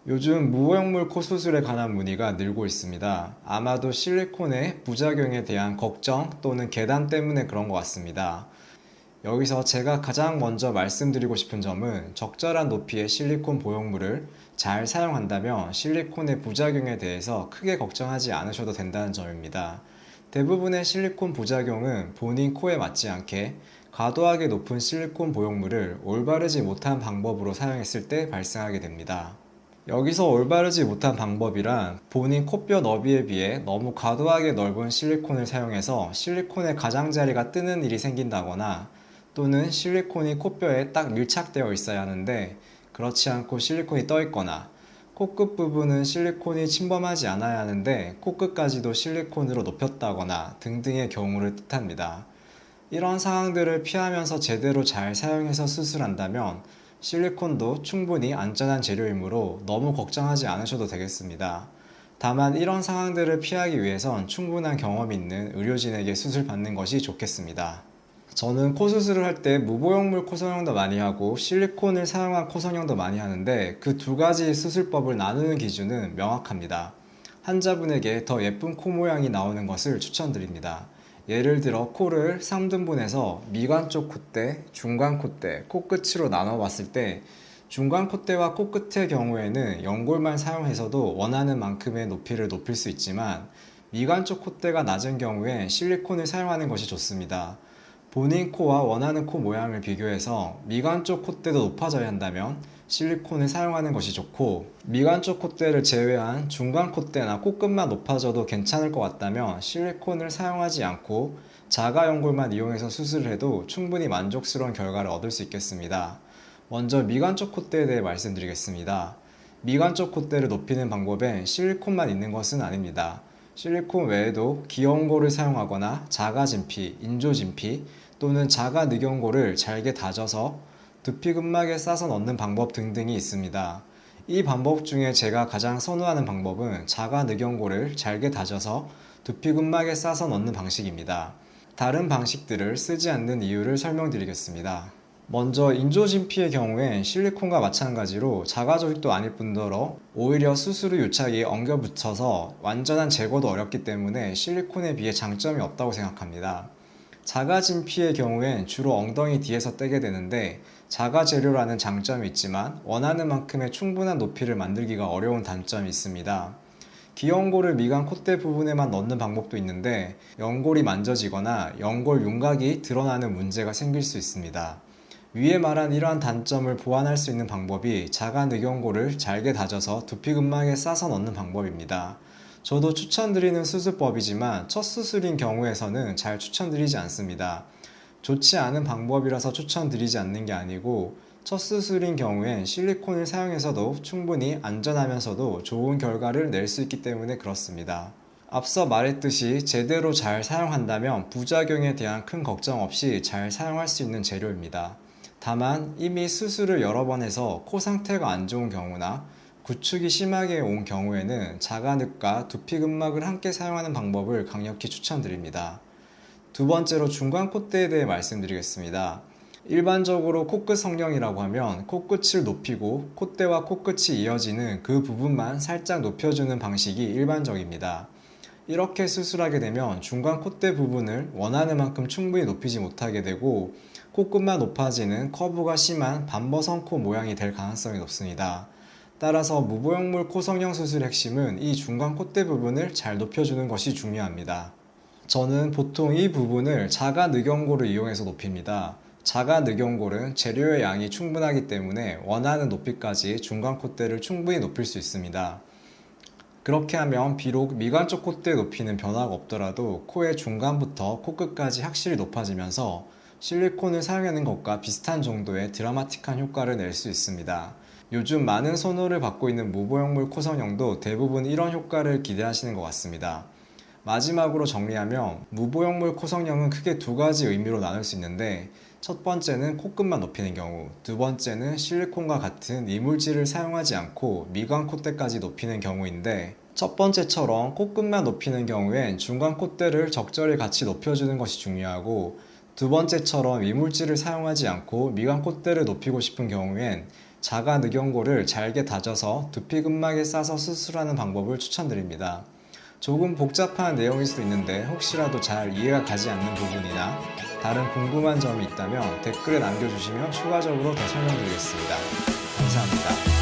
요즘 무보형물 코 수술에 관한 문의가 늘고 있습니다. 아마도 실리콘의 부작용에 대한 걱정 또는 계단 때문에 그런 것 같습니다. 여기서 제가 가장 먼저 말씀드리고 싶은 점은 적절한 높이의 실리콘 보형물을 잘 사용한다면 실리콘의 부작용에 대해서 크게 걱정하지 않으셔도 된다는 점입니다. 대부분의 실리콘 부작용은 본인 코에 맞지 않게 과도하게 높은 실리콘 보형물을 올바르지 못한 방법으로 사용했을 때 발생하게 됩니다. 여기서 올바르지 못한 방법이란 본인 코뼈 너비에 비해 너무 과도하게 넓은 실리콘을 사용해서 실리콘의 가장자리가 뜨는 일이 생긴다거나 또는 실리콘이 코뼈에 딱 밀착되어 있어야 하는데 그렇지 않고 실리콘이 떠 있거나 코끝 부분은 실리콘이 침범하지 않아야 하는데 코끝까지도 실리콘으로 높였다거나 등등의 경우를 뜻합니다. 이런 상황들을 피하면서 제대로 잘 사용해서 수술한다면 실리콘도 충분히 안전한 재료이므로 너무 걱정하지 않으셔도 되겠습니다. 다만 이런 상황들을 피하기 위해선 충분한 경험이 있는 의료진에게 수술받는 것이 좋겠습니다. 저는 코 수술을 할 때 무보형물 코 성형도 많이 하고 실리콘을 사용한 코 성형도 많이 하는데 그 두 가지 수술법을 나누는 기준은 명확합니다. 환자분에게 더 예쁜 코 모양이 나오는 것을 추천드립니다. 예를 들어 코를 3등분해서 미간 쪽 콧대, 중간 콧대, 코끝으로 나눠 봤을 때 중간 콧대와 코끝의 경우에는 연골만 사용해서도 원하는 만큼의 높이를 높일 수 있지만 미간 쪽 콧대가 낮은 경우엔 실리콘을 사용하는 것이 좋습니다. 본인 코와 원하는 코 모양을 비교해서 미간 쪽 콧대도 높아져야 한다면 실리콘을 사용하는 것이 좋고 미간 쪽 콧대를 제외한 중간 콧대나 코끝만 높아져도 괜찮을 것 같다면 실리콘을 사용하지 않고 자가 연골만 이용해서 수술을 해도 충분히 만족스러운 결과를 얻을 수 있겠습니다. 먼저 미간 쪽 콧대에 대해 말씀드리겠습니다. 미간 쪽 콧대를 높이는 방법엔 실리콘만 있는 것은 아닙니다. 실리콘 외에도 기형골을 사용하거나 자가진피, 인조진피 또는 자가늑연골을 잘게 다져서 두피근막에 싸서 넣는 방법 등등이 있습니다. 이 방법 중에 제가 가장 선호하는 방법은 자가늑연골을 잘게 다져서 두피근막에 싸서 넣는 방식입니다. 다른 방식들을 쓰지 않는 이유를 설명드리겠습니다. 먼저 인조진피의 경우엔 실리콘과 마찬가지로 자가조직도 아닐 뿐더러 오히려 수술 후 유착이 엉겨 붙여서 완전한 제거도 어렵기 때문에 실리콘에 비해 장점이 없다고 생각합니다. 자가진피의 경우엔 주로 엉덩이 뒤에서 떼게 되는데 자가재료라는 장점이 있지만 원하는 만큼의 충분한 높이를 만들기가 어려운 단점이 있습니다. 기연골을 미간 콧대 부분에만 넣는 방법도 있는데 연골이 만져지거나 연골 윤곽이 드러나는 문제가 생길 수 있습니다. 위에 말한 이러한 단점을 보완할 수 있는 방법이 자가늑연골을 잘게 다져서 두피근막에 싸서 넣는 방법입니다. 저도 추천드리는 수술법이지만 첫 수술인 경우에서는 잘 추천드리지 않습니다. 좋지 않은 방법이라서 추천드리지 않는 게 아니고 첫 수술인 경우엔 실리콘을 사용해서도 충분히 안전하면서도 좋은 결과를 낼 수 있기 때문에 그렇습니다. 앞서 말했듯이 제대로 잘 사용한다면 부작용에 대한 큰 걱정 없이 잘 사용할 수 있는 재료입니다. 다만 이미 수술을 여러 번 해서 코 상태가 안 좋은 경우나 구축이 심하게 온 경우에는 자가늑과 두피근막을 함께 사용하는 방법을 강력히 추천드립니다. 두 번째로 중간 콧대에 대해 말씀드리겠습니다. 일반적으로 코끝 성형이라고 하면 코끝을 높이고 콧대와 코끝이 이어지는 그 부분만 살짝 높여주는 방식이 일반적입니다. 이렇게 수술하게 되면 중간 콧대 부분을 원하는 만큼 충분히 높이지 못하게 되고 코끝만 높아지는 커브가 심한 반버선코 모양이 될 가능성이 높습니다. 따라서 무보형물 코 성형 수술의 핵심은 이 중간 콧대 부분을 잘 높여주는 것이 중요합니다. 저는 보통 이 부분을 자가늑연골을 이용해서 높입니다. 자가늑연골은 재료의 양이 충분하기 때문에 원하는 높이까지 중간 콧대를 충분히 높일 수 있습니다. 그렇게 하면 비록 미간 쪽 콧대 높이는 변화가 없더라도 코의 중간부터 코끝까지 확실히 높아지면서 실리콘을 사용하는 것과 비슷한 정도의 드라마틱한 효과를 낼 수 있습니다. 요즘 많은 선호를 받고 있는 무보형물 코 성형도 대부분 이런 효과를 기대하시는 것 같습니다. 마지막으로 정리하면 무보형물 코 성형은 크게 두 가지 의미로 나눌 수 있는데 첫 번째는 코끝만 높이는 경우, 두 번째는 실리콘과 같은 이물질을 사용하지 않고 미간 콧대까지 높이는 경우인데 첫 번째처럼 코끝만 높이는 경우엔 중간 콧대를 적절히 같이 높여주는 것이 중요하고 두 번째처럼 이물질을 사용하지 않고 미간 콧대를 높이고 싶은 경우엔 자가늑연고를 잘게 다져서 두피근막에 싸서 수술하는 방법을 추천드립니다. 조금 복잡한 내용일 수도 있는데 혹시라도 잘 이해가 가지 않는 부분이나 다른 궁금한 점이 있다면 댓글에 남겨주시면 추가적으로 더 설명드리겠습니다. 감사합니다.